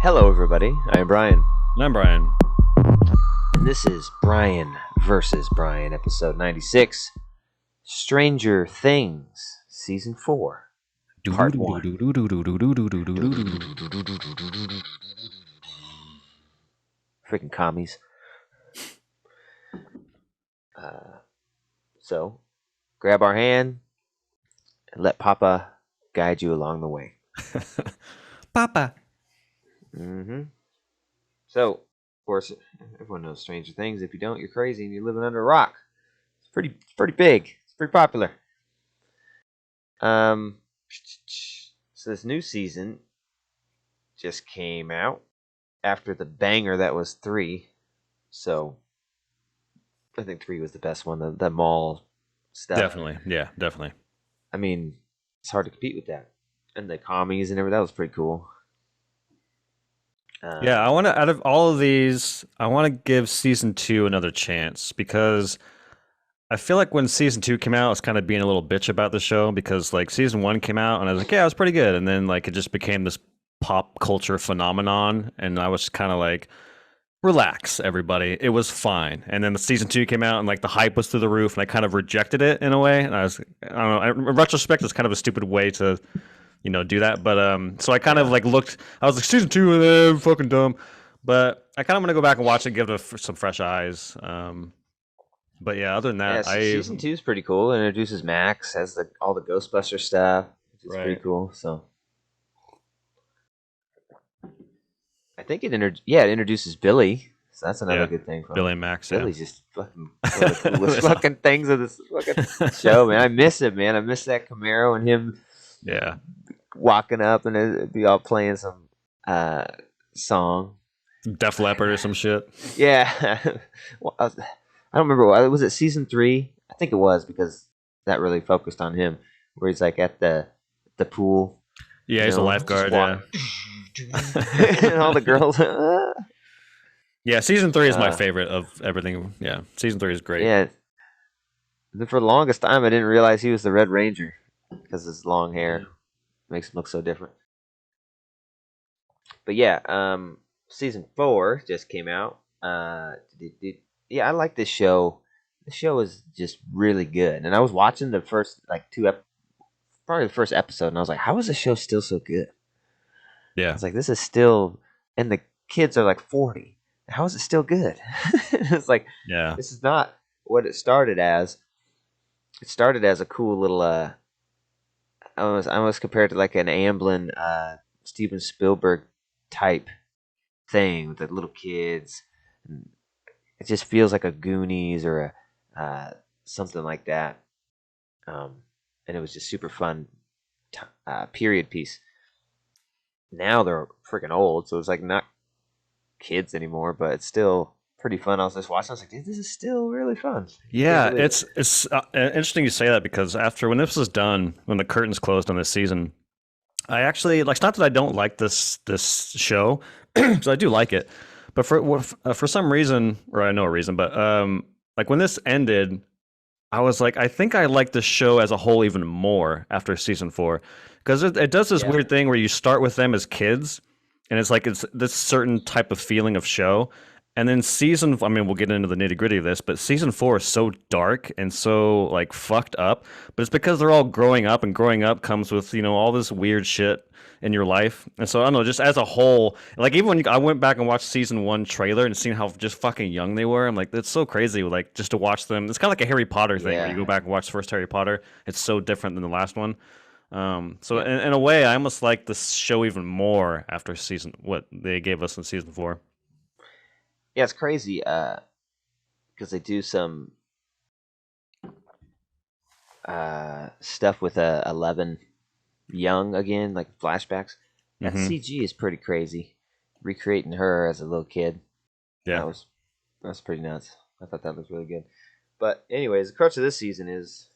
Hello, everybody. I am Bryan. And I'm Bryan. And this is Bryan versus Bryan, episode 96, Stranger Things, season 4, part 1. Freaking commies. So, grab our hand and let Papa guide you along the way. Papa. So, of course, everyone knows Stranger Things. If you don't, you're crazy and you're living under a rock. It's pretty big. It's pretty popular. So this new season just came out after the banger that was 3. So I think 3 was the best one, the mall stuff. Definitely. Yeah, definitely. I mean, it's hard to compete with that. And the commies and everything, that was pretty cool. Yeah, out of all of these, I want to give season 2 another chance because I feel like when season 2 came out, I was kind of being a little bitch about the show because like season 1 came out and I was like, yeah, it was pretty good. And then like it just became this pop culture phenomenon. And I was kind of like, relax, everybody. It was fine. And then the season 2 came out and like the hype was through the roof and I kind of rejected it in a way. And I don't know, in retrospect, it's kind of a stupid way to do that. But so I kind of like looked. I was like, season 2, fucking dumb. But I kind of want to go back and watch it, give it some fresh eyes. But yeah, other than that, season 2 is pretty cool. It introduces Max, has all the Ghostbuster stuff, which is pretty cool. So I think it introduces Billy. So that's another good thing. Billy and Max. Billy's just fucking one of the coolest fucking things of this fucking show, man. I miss it, man. I miss that Camaro and him. Yeah. Walking up and it'd be all playing some song. Def Leppard or some shit. Yeah. Well, I don't remember. Was it season 3? I think it was because that really focused on him, where he's like at the pool. Yeah, he's a lifeguard. Yeah. And all the girls. Yeah, season 3 is my favorite of everything. Yeah, season 3 is great. Yeah. For the longest time, I didn't realize he was the Red Ranger because his long hair makes him look so different. But yeah, season 4 just came out. Yeah, I like this show. The show is just really good. And I was watching the first probably the first episode, and I was like, how is the show still so good? Yeah. I was like, this is still, and the kids are like 40. How is it still good? It's like, yeah, this is not what it started as. It started as a cool little, I almost compared to like an Amblin, Steven Spielberg type thing with the little kids. And it just feels like a Goonies or a something like that. And it was just super fun period piece. Now they're freaking old, so it's like not kids anymore, but it's still pretty fun. I was just watching. I was like, dude, this is still really fun. Yeah, it's interesting you say that because when this was done, when the curtains closed on this season, I actually like. It's not that I don't like this show, because I do like it, but for some reason, or I know a reason, but like when this ended, I was like, I think I like the show as a whole even more after season 4, because it does this weird thing where you start with them as kids, and it's like it's this certain type of feeling of show, and then I mean, we'll get into the nitty gritty of this, but season 4 is so dark and so like fucked up, but it's because they're all growing up, and growing up comes with all this weird shit in your life. And so I don't know, just as a whole, like even when I went back and watched season 1 trailer and seeing how just fucking young they were, I'm like, it's so crazy, like just to watch them. It's kind of like a Harry Potter thing where you go back and watch the first Harry Potter. It's so different than the last one. So in a way, I almost like this show even more after what they gave us in season 4. Yeah, it's crazy because they do some stuff with 11 young again, like flashbacks. That CG is pretty crazy. Recreating her as a little kid. Yeah. That's pretty nuts. I thought that was really good. But anyways, the crux of this season is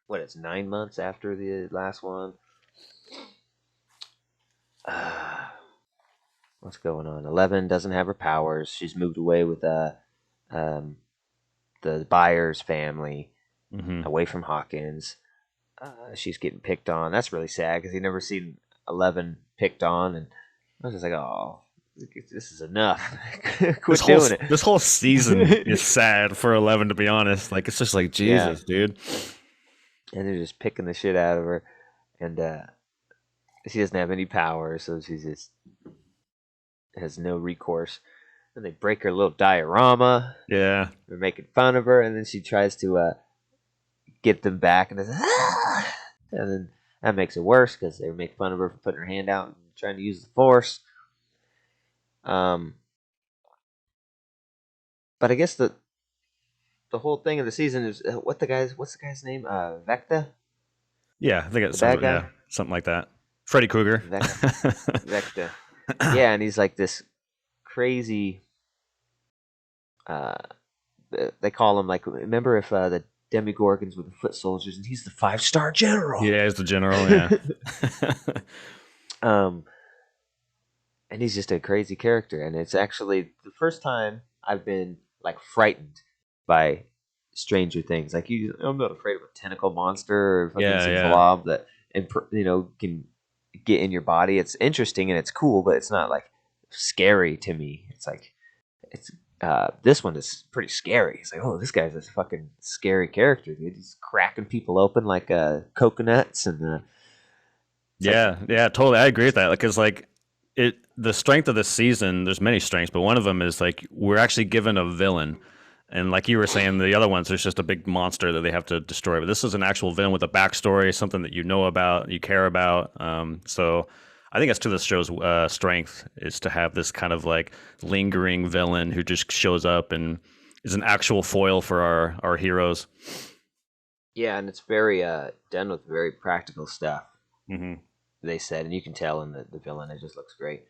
it's 9 months after the last one. What's going on? 11 doesn't have her powers. She's moved away with the Byers family, away from Hawkins. She's getting picked on. That's really sad because you've never seen 11 picked on, and I was just like, oh, this is enough. This Quit doing it. this whole season is sad for 11, to be honest. Like it's just like Yeah, Jesus, dude. and they're just picking the shit out of her, and she doesn't have any power, so she just has no recourse. And they break her little diorama. Yeah. They're making fun of her, and then she tries to get them back, and and then that makes it worse because they make fun of her for putting her hand out and trying to use the force. Um, but I guess the whole thing of the season is what's the guy's name? Vecta, Yeah, I think it the sounds bad guy. yeah, something like that. Freddy Krueger. Vecta. Yeah, and he's like this crazy. Uh, they call him like remember if the Demigorgons were the foot soldiers and he's the 5-star general. Yeah, he's the general. Yeah. um, and he's just a crazy character, and it's actually the first time I've been like frightened by Stranger Things. Like I'm not afraid of a tentacle monster or fucking Yeah, some yeah. blob that can get in your body. It's interesting and it's cool, but it's not like scary to me. It's this one is pretty scary. It's like, oh, this guy's a fucking scary character, dude. He's cracking people open like coconuts, and it's like, Yeah, yeah, totally. I agree with that. Because like the strength of the season, there's many strengths, but one of them is like we're actually given a villain, and like you were saying, the other ones there's just a big monster that they have to destroy. But this is an actual villain with a backstory, something that you know about, you care about. So I think that's to the show's strength is to have this kind of like lingering villain who just shows up and is an actual foil for our heroes. yeah, and it's very done with very practical stuff. Mm-hmm. They said, and you can tell in the villain, it just looks great.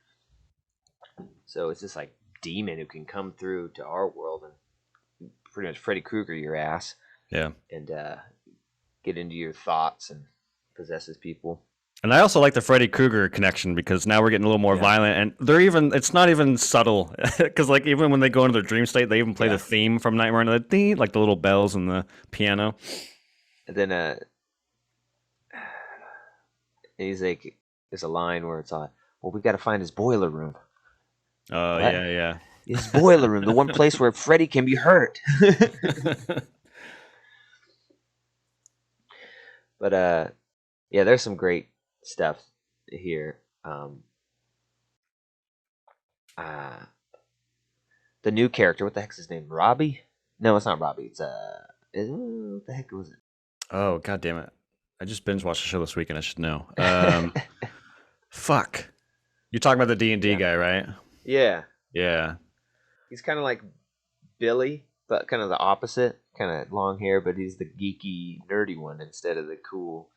So it's this like demon who can come through to our world and pretty much Freddy Krueger your ass Yeah. and get into your thoughts and possesses people. And I also like the Freddy Krueger connection because now we're getting a little more Yeah. violent, and it's not even subtle because like even when they go into their dream state, they even play the theme from Nightmare on the Theme, like the little bells and the piano. And then he's like, there's a line where it's well, we got to find his boiler room. Oh What? yeah, His boiler room, the one place where Freddy can be hurt. yeah. But yeah, there's some great stuff here. Uh, the new character, what the heck's his name? Robbie? No, it's not Robbie. It's what the heck was it? Oh god damn it! I just binge watched the show this weekend. I should know. Fuck. You're talking about the D&D guy, right? Yeah, Yeah. he's kind of like Billy, but kind of the opposite. Kind of long hair, but he's the geeky, nerdy one instead of the cool,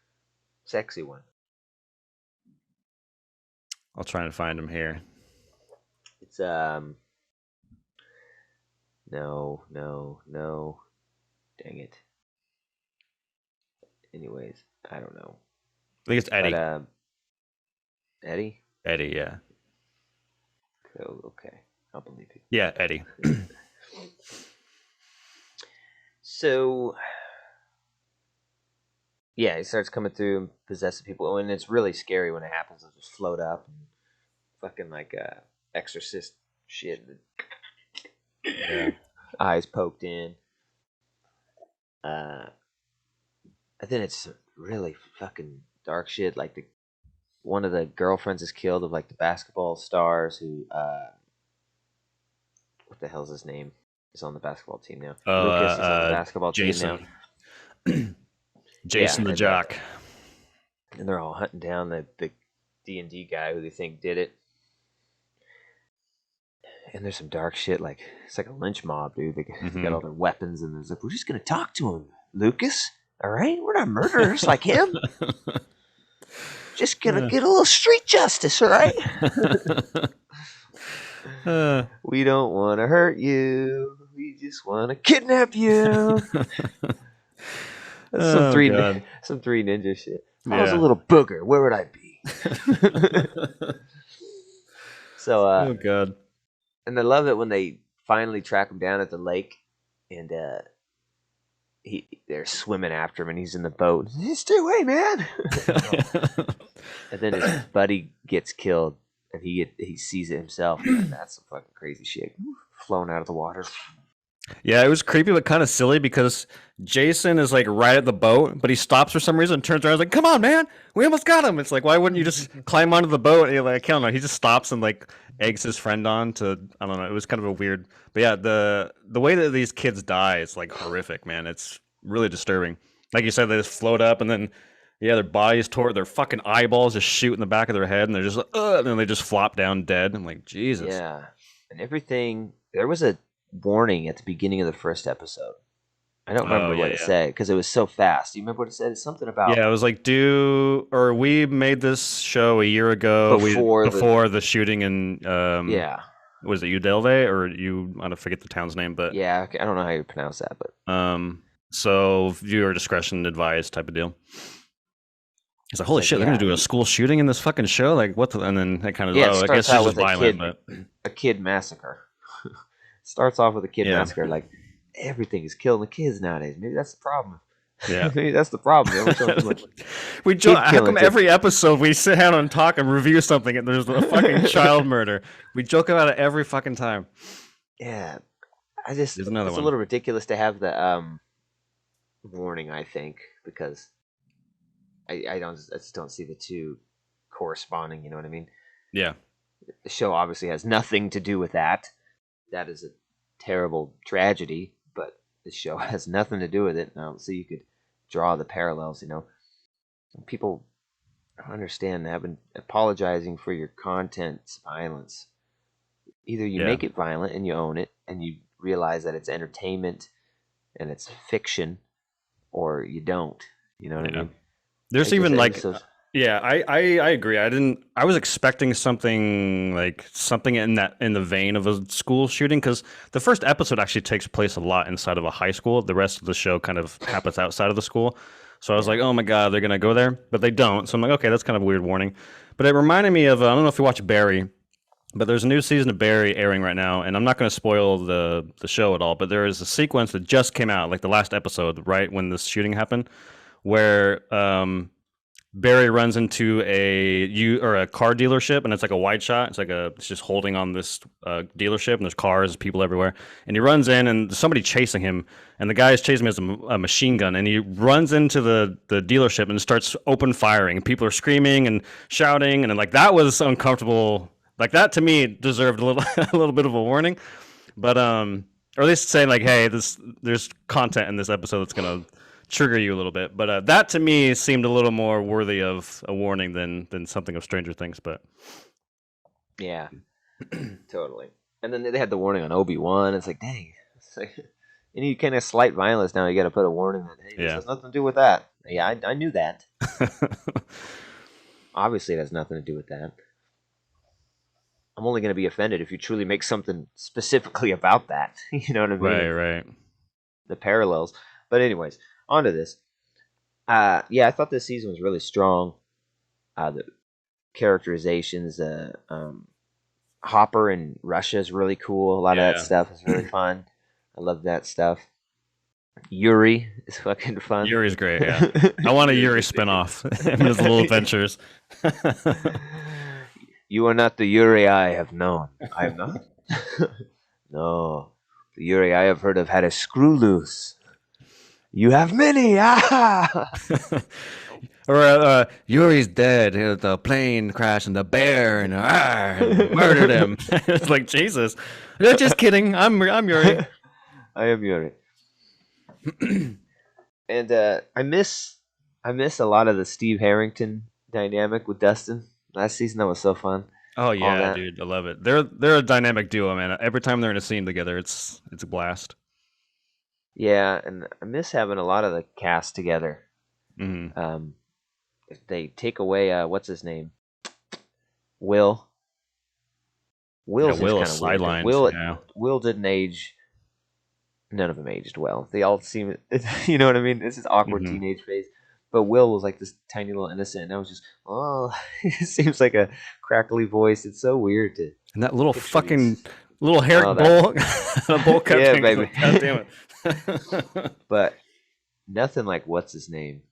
sexy one. I'll try and find him here. It's no, dang it. Anyways, I don't know. I think it's Eddie. But Eddie. Eddie, yeah. Oh, okay, I'll believe you. Yeah, Eddie. So, yeah, he starts coming through and possessing people, and it's really scary when it happens. They'll just float up and fucking like exorcist shit. Yeah. Eyes poked in. And then it's really fucking dark shit. Like one of the girlfriends is killed of like the basketball stars who what the hell's his name? Is on the basketball team now. Lucas is on the basketball Jason. team now. Jason the jock. And they're all hunting down the D&D guy who they think did it. And there's some dark shit, like it's like a lynch mob, dude. They got all their weapons, and there's like, we're just gonna talk to him, Lucas. All right, we're not murderers like him. Just gonna get a little street justice, all right? We don't want to hurt you. We just want to kidnap you. That's some three ninja shit. If I was a little booger, where would I be? So, oh god. And I love it when they finally track him down at the lake, and they're swimming after him, and he's in the boat. Stay away, man! And then his buddy gets killed, and he sees it himself. And that's some fucking crazy shit. Flown out of the water. Yeah, it was creepy, but kind of silly because Jason is like right at the boat, but he stops for some reason and turns around and is like, "Come on, man, we almost got him." It's like, why wouldn't you just climb onto the boat? And you're like, I don't know. He just stops and like eggs his friend on to, I don't know. It was kind of a weird, but yeah, the way that these kids die is like horrific, man. It's really disturbing. Like you said, they just float up and then yeah, their bodies tore, their fucking eyeballs just shoot in the back of their head, and they're just like, and then they just flop down dead. I'm like, Jesus. Yeah, and everything. There was a warning at the beginning of the first episode. I don't remember what it said because it was so fast. Do you remember what it said? It's something about it was like we made this show a year ago before the shooting in was it Udelve or I don't forget the town's name, but yeah, I don't know how you pronounce that, but so viewer discretion advised type of deal. It's like, holy shit, they're gonna do a school shooting in this fucking show, like what? And then it kind of I guess it's just violent, but a kid massacre. Starts off with a kid massacre, like everything is killing the kids nowadays. Maybe that's the problem. Yeah, maybe that's the problem. We joke. How come every episode we sit down and talk and review something and there's a fucking child murder? We joke about it every fucking time. Yeah, it's a little ridiculous to have the warning. I think because I just don't see the two corresponding. You know what I mean? Yeah. The show obviously has nothing to do with that. That is a terrible tragedy, but the show has nothing to do with it. So you could draw the parallels, you know. People don't understand apologizing for your content's violence. Either you make it violent and you own it and you realize that it's entertainment and it's fiction, or you don't. You know what I mean? There's even like... Yeah, I agree. I was expecting something in the vein of a school shooting because the first episode actually takes place a lot inside of a high school. The rest of the show kind of happens outside of the school. So I was like, oh my God, they're going to go there, but they don't. So I'm like, okay, that's kind of a weird warning. But it reminded me of, I don't know if you watch Barry, but there's a new season of Barry airing right now, and I'm not going to spoil the show at all, but there is a sequence that just came out, like the last episode, right when this shooting happened, where Barry runs into a car dealership, and it's like a wide shot. It's just holding on this dealership, and there's cars, people everywhere. And he runs in, and there's somebody chasing him, and the guy is chasing him with a machine gun, and he runs into the dealership and starts open firing. And people are screaming and shouting, and like that was uncomfortable. Like that to me deserved a little bit of a warning, but or at least saying like, hey, there's content in this episode that's gonna trigger you a little bit, but that to me seemed a little more worthy of a warning than something of Stranger Things. But yeah, totally. And then they had the warning on Obi-Wan. It's like, dang, any kind of slight violence now, you got to put a warning that hey, this has nothing to do with that. Yeah, I knew that. Obviously, it has nothing to do with that. I'm only going to be offended if you truly make something specifically about that. You know what I mean? Right. The parallels. But anyways, on to this. I thought this season was really strong. The characterizations, Hopper in Russia is really cool. A lot of that stuff is really fun. I love that stuff. Yuri is fucking fun. Yuri's great, yeah. I want a Yuri spinoff. Him and his little adventures. You are not the Yuri I have known. I am not? No. The Yuri I have heard of had a screw loose. You have many! Ah! Or Yuri's dead. The plane crashed and the bear and murdered him. It's like, Jesus. Just kidding. I'm Yuri. I am Yuri. And I miss a lot of the Steve Harrington dynamic with Dustin. Last season, that was so fun. Oh yeah, dude, I love it. They're a dynamic duo, man. Every time they're in a scene together, it's a blast. Yeah, and I miss having a lot of the cast together. Mm-hmm. If they take away what's his name, Will. Will's Will just kind of sidelined. Will didn't age. None of them aged well. They all seem, you know what I mean? It's this awkward teenage phase. But Will was like this tiny little innocent, and I was just, it seems like a crackly voice. It's so weird to. And that little fucking little hair bowl, bowl cut. Yeah, thing. baby. God damn it. But nothing like what's his name?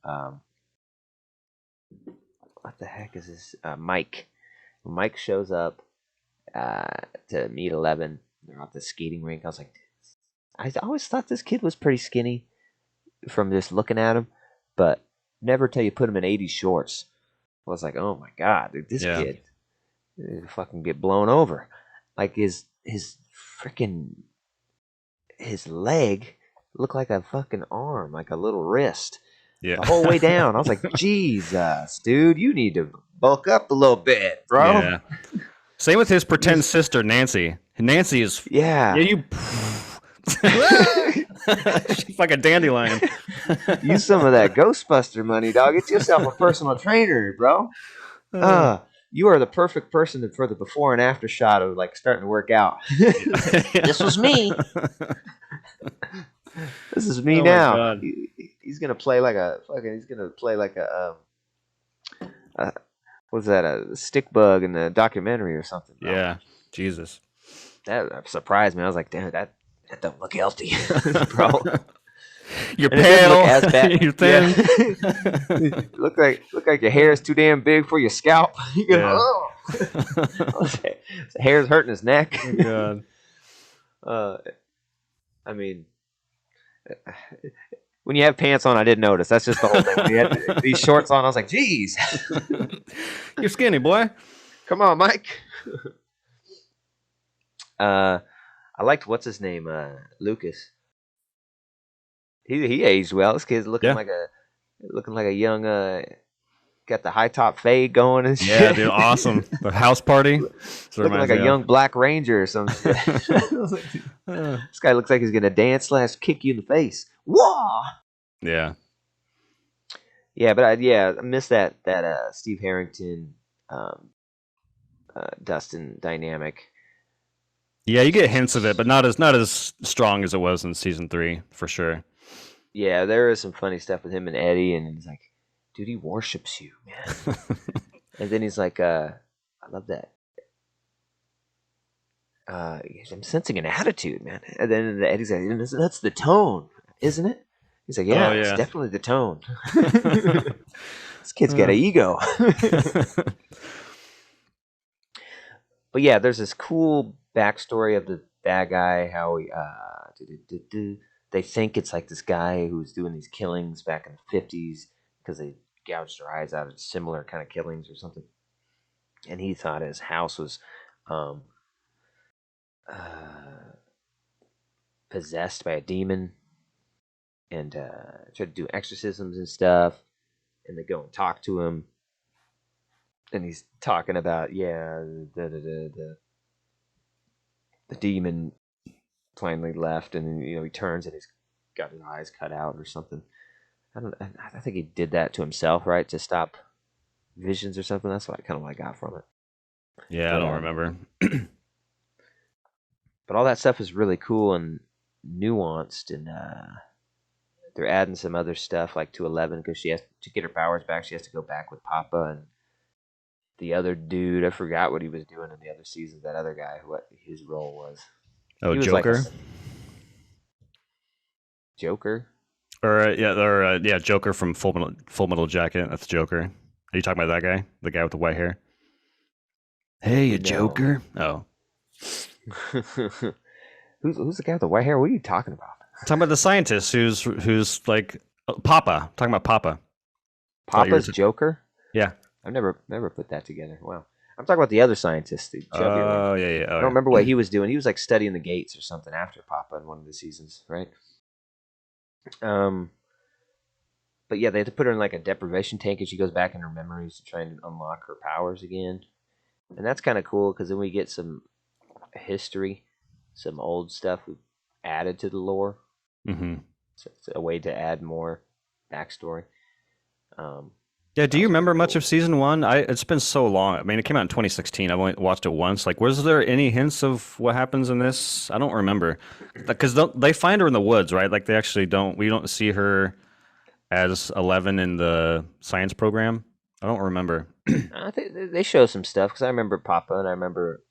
What the heck is this? Mike. When Mike shows up uh, to meet 11. They're at the skating rink. I was like, I always thought this kid was pretty skinny from just looking at him, but never till you put him in 80 shorts. I was like, oh my god, dude, this Yeah. kid fucking get blown over. Like his freaking his leg looked like a fucking arm, like a little wrist, Yeah. the whole way down. I was like, Jesus, dude, you need to bulk up a little bit, bro. Yeah. Same with his pretend Use, sister, Nancy. Nancy is. Yeah, yeah. you. She's like a dandelion. Use some of that Ghostbuster money, dog. Get yourself a personal trainer, bro. Uh, Uh, you are the perfect person for the before and after shot of like starting to work out. This was me. This is me oh my now. god. He's gonna play like a fucking. He's gonna play like a what's that? A stick bug in the documentary or something. Bro. Yeah. Jesus. That surprised me. I was like, damn, that don't look healthy, bro. You're And it doesn't look pale. as bad. You're thin. Yeah. look like your hair is too damn big for your scalp. You go, Yeah. oh. His hair's hurting his neck. Oh god. I mean, when you have pants on, I didn't notice. That's just the whole thing. When you had these shorts on, I was like, geez. You're skinny, boy. Come on, Mike. I liked what's his name, Lucas. He aged well. This kid's looking Yeah. like a young got the high top fade going and shit. Yeah, dude, awesome. The house party. Looking like a young Black Ranger or something. This guy looks like he's gonna dance / kick you in the face. Whoa! Yeah. Yeah, but I miss that Steve Harrington, Dustin dynamic. Yeah, you get hints of it, but not as strong as it was in season 3, for sure. Yeah, there is some funny stuff with him and Eddie, and he's like, dude, he worships you, man. And then he's like, I love that. I'm sensing an attitude, man. And then Eddie's like, that's the tone, isn't it? He's like, yeah, Oh, it's yeah. definitely the tone. This kid's got an ego. But yeah, there's this cool backstory of the bad guy, how he, they think it's like this guy who's doing these killings back in the 50s because they gouged their eyes out of similar kind of killings or something. And he thought his house was possessed by a demon and tried to do exorcisms and stuff. And they go and talk to him. And he's talking about, the demon finally left, and then, he turns and he's got his eyes cut out or something. I think he did that to himself, right, to stop visions or something. That's what I got from it. Yeah, I don't remember. But all that stuff is really cool and nuanced, and they're adding some other stuff like to 11 because she has to get her powers back. She has to go back with Papa and the other dude. I forgot what he was doing in the other seasons. That other guy, what his role was. Oh, He was Joker? like Joker? Joker from Full Metal Jacket. That's Joker. Are you talking about that guy? The guy with the white hair? Hey, you No. Joker. Oh. Who's the guy with the white hair? What are you talking about? I'm talking about the scientist who's like Papa. I'm talking about Papa. Papa's Joker? Yeah. I've never put that together. Wow. I'm talking about the other scientist, the chubby one. Oh, yeah. I don't remember what he was doing. He was like studying the gates or something after Papa in one of the seasons, right? But yeah, they have to put her in like a deprivation tank, and she goes back in her memories to try and unlock her powers again. And that's kind of cool because then we get some history, some old stuff added to the lore. Mm-hmm. So it's a way to add more backstory. Yeah, do you remember much of season 1? It's been so long. I mean, it came out in 2016. I've only watched it once. Like, was there any hints of what happens in this? I don't remember. Because they find her in the woods, right? Like, we don't see her as 11 in the science program. I don't remember. I think they show some stuff because I remember Papa and I remember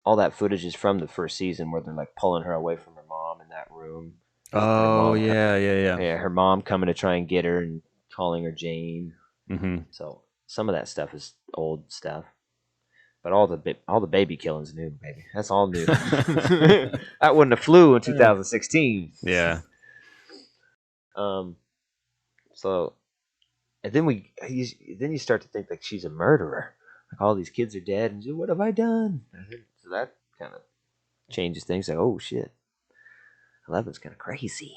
all that footage is from the first season where they're like pulling her away from her mom in that room. Her Oh mom, yeah, yeah, yeah. yeah, her mom coming to try and get her and calling her Jane. Mm-hmm. So some of that stuff is old stuff, but all the baby killing's new, baby. That's all new. That wouldn't have flew in 2016. Yeah. Um, so and then you start to think like she's a murderer. Like all these kids are dead, and what have I done? So that kind of changes things. Like, oh shit, 11's kind of crazy.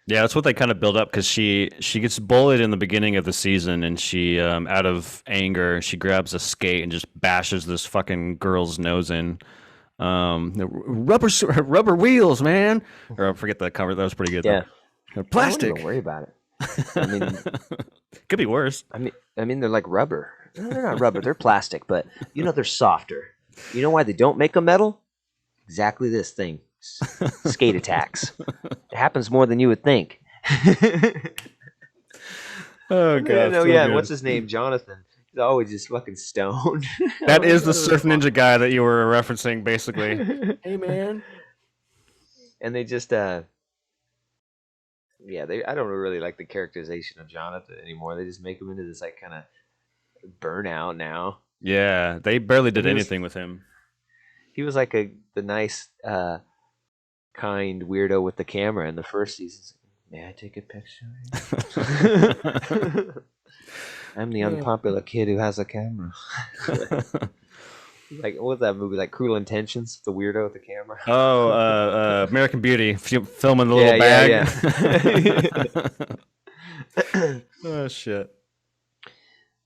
Yeah, that's what they kind of build up because she gets bullied in the beginning of the season, and she out of anger she grabs a skate and just bashes this fucking girl's nose in. The rubber wheels, man. Or I forget the cover. That was pretty good Yeah, though. I wouldn't even Plastic. worry about it. I mean, Could be worse. I mean, they're like rubber. No, they're not rubber. They're plastic, but they're softer. You know why they don't make them metal? Exactly this thing: skate attacks. It happens more than you would think. Oh god, No, so yeah. good. What's his name? Jonathan. He's always just fucking stoned. That is the Surf Ninja guy that you were referencing, basically. Hey man. And they just yeah, I don't really like the characterization of Jonathan anymore. They just make him into this like kind of burnout now. Yeah, they barely And did anything with him. he was like the nice kind weirdo with the camera in the first season. May I take a picture? I'm the unpopular kid who has a camera. Like what was that movie? Like Cruel Intentions, the weirdo with the camera. American Beauty, filming the little bag. Yeah. Oh shit.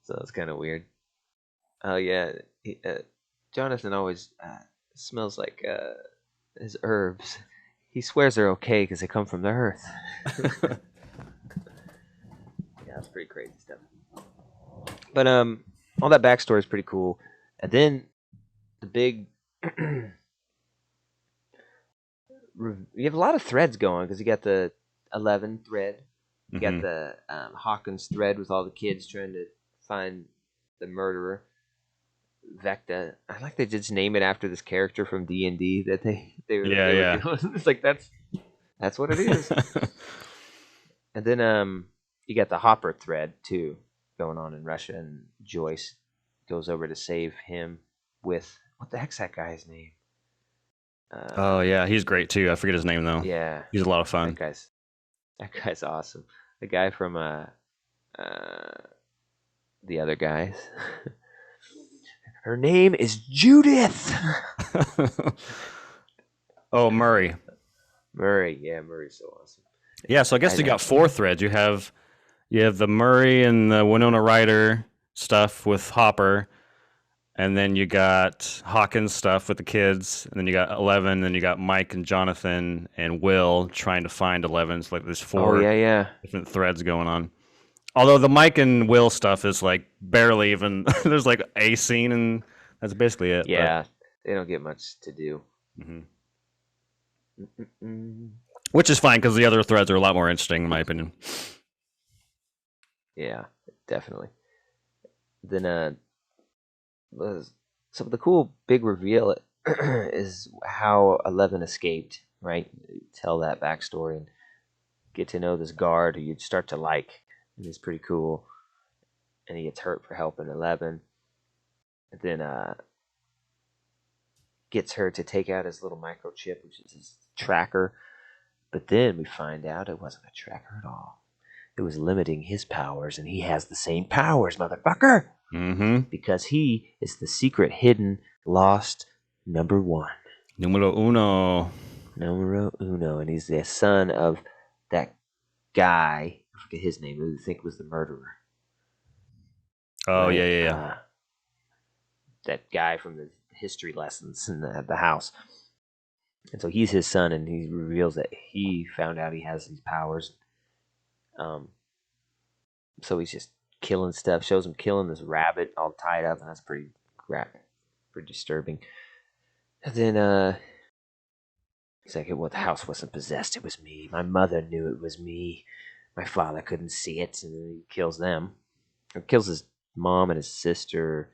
So it's kind of weird. Oh yeah, Jonathan always smells like his herbs. He swears they're okay because they come from the earth. Yeah, that's pretty crazy stuff. But all that backstory is pretty cool. And then the big, you have a lot of threads going because you got the 11 thread, you got the Hawkins thread with all the kids trying to find the murderer. Vecta. I like they just name it after this character from D&D that they were doing. It's like that's what it is. And then you got the Hopper thread too going on in Russia, and Joyce goes over to save him with what the heck's that guy's name? Oh yeah, he's great too. I forget his name though. Yeah, He's a lot of fun. that guy's awesome. The guy from the other guys. Her name is Judith. Oh, Murray. Murray, yeah, Murray's so awesome. Yeah, so I guess you got 4 threads. You have the Murray and the Winona Ryder stuff with Hopper, and then you got Hawkins stuff with the kids, and then you got 11, then you got Mike and Jonathan and Will trying to find 11. So like there's 4 different threads going on. Although the Mike and Will stuff is like barely even there's like a scene, and that's basically it. Yeah, they don't get much to do. Which is fine because the other threads are a lot more interesting in my opinion. Yeah, definitely. Then so the cool big reveal is how 11 escaped, right? Tell that backstory and get to know this guard who you'd start to like, and he's pretty cool. And he gets hurt for helping 11. And then gets her to take out his little microchip, which is his tracker. But then we find out it wasn't a tracker at all. It was limiting his powers, and he has the same powers, motherfucker! Because he is the secret, hidden, lost number 1. Numero uno. Numero uno. And he's the son of that guy, I forget his name, who I think was the murderer. Oh, right? Yeah. That guy from the history lessons in the house. And so he's his son, and he reveals that he found out he has these powers. So he's just killing stuff. Shows him killing this rabbit all tied up, and that's pretty disturbing. And then he's like, "Well, the house wasn't possessed. It was me. My mother knew it was me. My father couldn't see it." And then he kills them. Or kills his mom and his sister,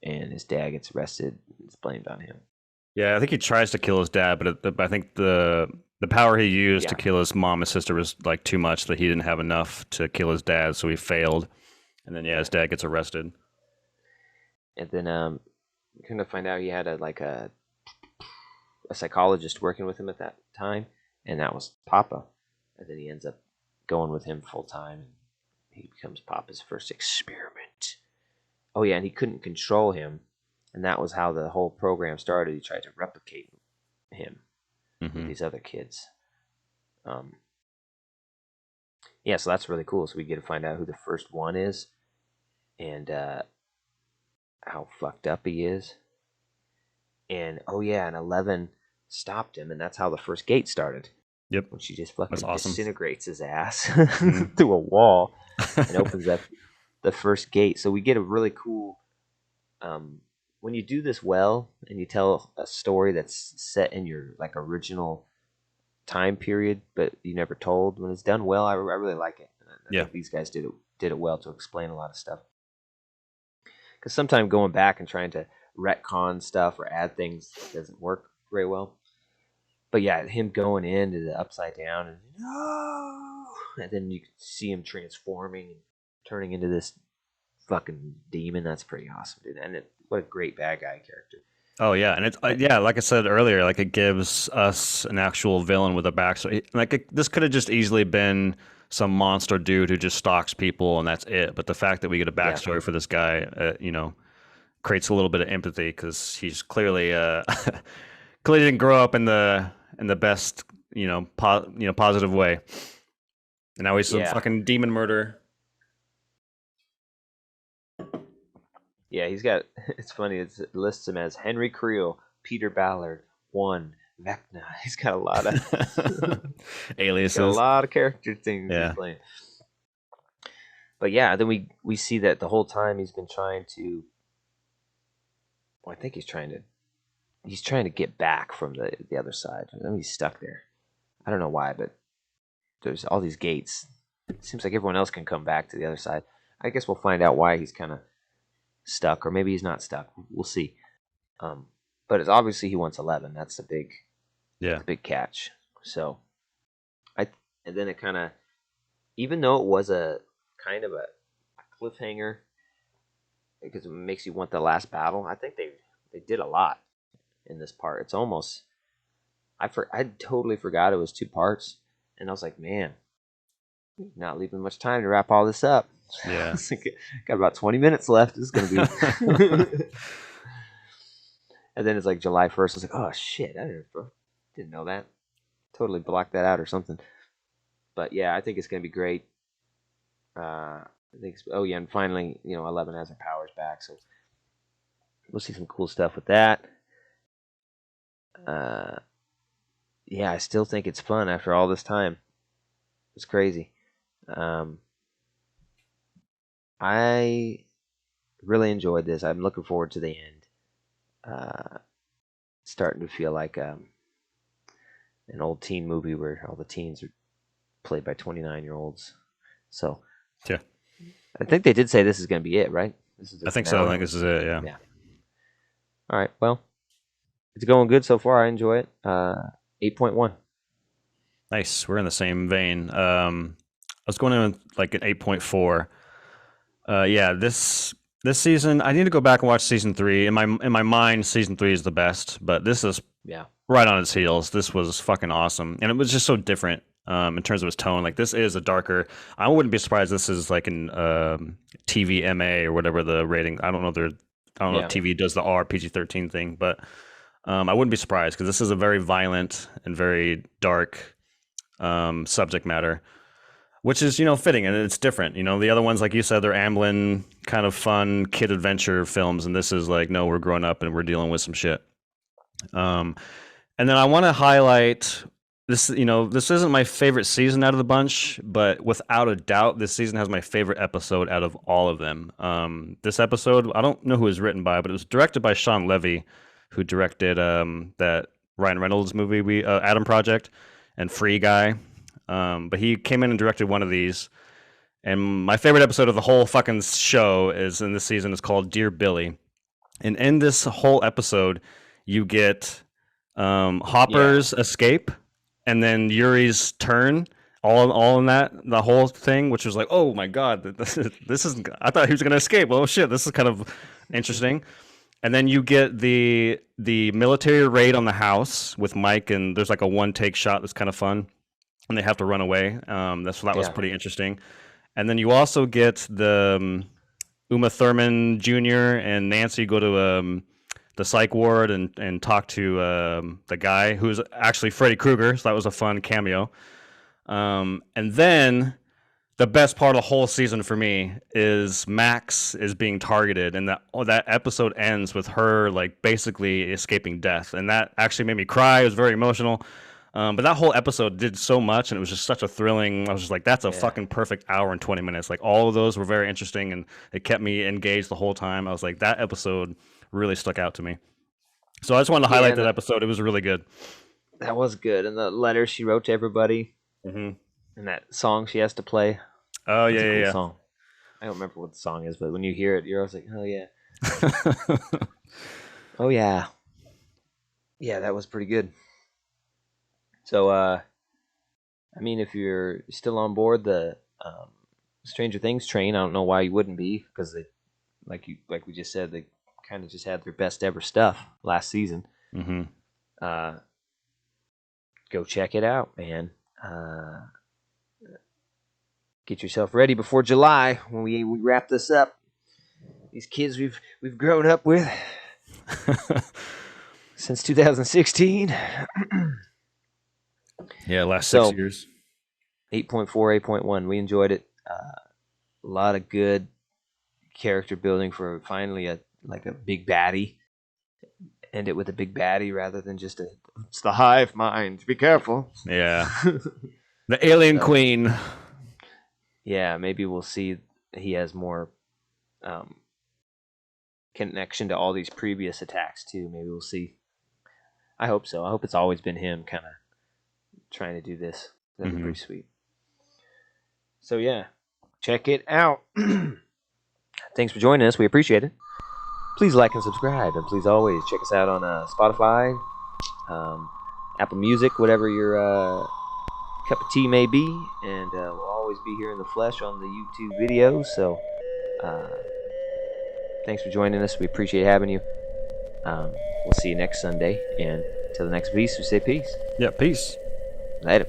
and his dad gets arrested. It's blamed on him. Yeah, I think he tries to kill his dad, but I think the The power he used to Yeah, kill his mom and sister was like too much that he didn't have enough to kill his dad, so he failed. And then yeah, yeah. his dad gets arrested. And then kind of find out he had a psychologist working with him at that time, and that was Papa. And then he ends up going with him full time, and he becomes Papa's first experiment. Oh yeah, and he couldn't control him, and that was how the whole program started. He tried to replicate him with Hmm. these other kids. Um, yeah, so that's really cool. So we get to find out who the first one is, and how fucked up he is. And oh yeah, and 11 stopped him, and that's how the first gate started. Yep, When she just that's fucking awesome. disintegrates his ass Hmm. through a wall and opens up the first gate. So we get a really cool. Um, when you do this well and you tell a story that's set in your like original time period, but you never told. When it's done well, I really like it. And I Yeah. think these guys did it well to explain a lot of stuff. Because sometimes going back and trying to retcon stuff or add things doesn't work very well. But yeah, him going into the upside down and no, and then you can see him transforming and turning into this fucking demon. That's pretty awesome, dude. And what a great bad guy character. Oh yeah, and it's Uh, yeah, like I said earlier, like it gives us an actual villain with a backstory. Like this could have just easily been some monster dude who just stalks people and that's it. But the fact that we get a yeah, backstory for this guy, creates a little bit of empathy because he's clearly clearly didn't grow up in the best positive way, and now he's some yeah, fucking demon murderer. yeah. He's got. It's funny. It lists him as Henry Creel, Peter Ballard, one Vecna. He's got a lot of. He's got a Aliases. lot of character things he's Yeah. playing. But yeah, then we see that the whole time he's been trying to. Well, I think he's trying to get back from the other side. I mean, he's stuck there. I don't know why, but there's all these gates. It seems like everyone else can come back to the other side. I guess we'll find out why he's kind of stuck, or maybe he's not stuck. We'll see. Um, but it's obviously he wants 11. That's Yeah. the big catch. So I and then it kind of, even though it was a kind of a cliffhanger because it makes you want the last battle. I think they did a lot in this part. It's almost I totally forgot it was two parts, and I was like, man, not leaving much time to wrap all this up. Yeah. Got about 20 minutes left. This is gonna be. And then it's like July 1st. I was like, oh shit, didn't know that. Totally blocked that out or something. But yeah, I think it's gonna be great. I think. Oh yeah, and finally, 11 has her powers back, so we'll see some cool stuff with that. Uh, yeah, I still think it's fun after all this time. It's crazy. Um, I really enjoyed this. I'm looking forward to the end. Uh, Starting to feel like an old teen movie where all the teens are played by 29-year-olds. So Yeah. I think they did say this is going to be it, right? This is the I think so. I finale. think this is it. Yeah. Yeah. All right. Well, it's going good so far. I enjoy it. 8.1. Nice. We're in the same vein. I was going in with like an 8.4. Yeah, this season I need to go back and watch season 3. In my mind, season 3 is the best, but this is Yeah. right on its heels. This was fucking awesome, and it was just so different in terms of its tone. Like this is a darker. I wouldn't be surprised. This is like an TVMA or whatever the rating. I don't know. I don't know if Yeah. TV does the R PG-13 thing, but I wouldn't be surprised because this is a very violent and very dark subject matter, which is fitting and it's different. The other ones, like you said, they're Amblin kind of fun kid adventure films, and this is like, no, we're grown up and we're dealing with some shit. Um, and then I want to highlight this. This isn't my favorite season out of the bunch, but without a doubt, this season has my favorite episode out of all of them. This episode, I don't know who it was written by, but it was directed by Sean Levy, who directed that Ryan Reynolds movie, we Adam Project, and Free Guy. But he came in and directed one of these. And my favorite episode of the whole fucking show is in this season is called Dear Billy. And in this whole episode, you get Yeah. Hopper's escape. and then Yuri's turn, all in that the whole thing, which was like, oh my god, this is. I thought he was gonna escape. Oh shit, this is kind of interesting. And then you get the military raid on the house with Mike, and there's like a one take shot that's kind of fun, and they have to run away. That was Yeah. pretty interesting. And then you also get the Uma Thurman Jr. and Nancy go to the psych ward and talk to the guy who's actually Freddy Krueger. So that was a fun cameo. And then the best part of the whole season for me is Max is being targeted, and that episode ends with her like basically escaping death, and that actually made me cry. It was very emotional. But that whole episode did so much, and it was just such a thrilling. I was just like, "That's a Yeah. fucking perfect hour and 20 minutes." Like all of those were very interesting, and it kept me engaged the whole time. I was like, that episode really stuck out to me. So I just wanted to Yeah, highlight that episode. It was really good. that was good. And the letter she wrote to everybody, Mm-hmm. and that song she has to play. Oh It's yeah, a cool yeah, song. I don't remember what the song is, but when you hear it, you're always like, oh yeah, yeah. oh yeah, yeah. That was pretty good. So, I mean, if you're still on board the Stranger Things train, I don't know why you wouldn't be, because they, like we just said, they kind of just had their best ever stuff last season. Mm-hmm. Go check it out, man. Get yourself ready before July when we wrap this up. These kids we've grown up with since 2016. Yeah, last So- 6 years. 8.4, 8.1. We enjoyed it. A lot of good character building for finally a big baddie. End it with a big baddie rather than just it's the hive mind. Be careful. Yeah, the Alien So- Queen. Yeah, maybe we'll see he has more connection to all these previous attacks too. Maybe we'll see. I hope so. I hope it's always been him kind of trying to do this. That'd be Mhm. pretty sweet. So yeah, check it out. Thanks for joining us. We appreciate it. Please like and subscribe, and please always check us out on Spotify, Apple Music, whatever your cup of tea may be, and we'll always be here in the flesh on the YouTube videos. So thanks for joining us. We appreciate having you. We'll see you next Sunday, and until the next piece, we say peace. Yeah, peace. Later.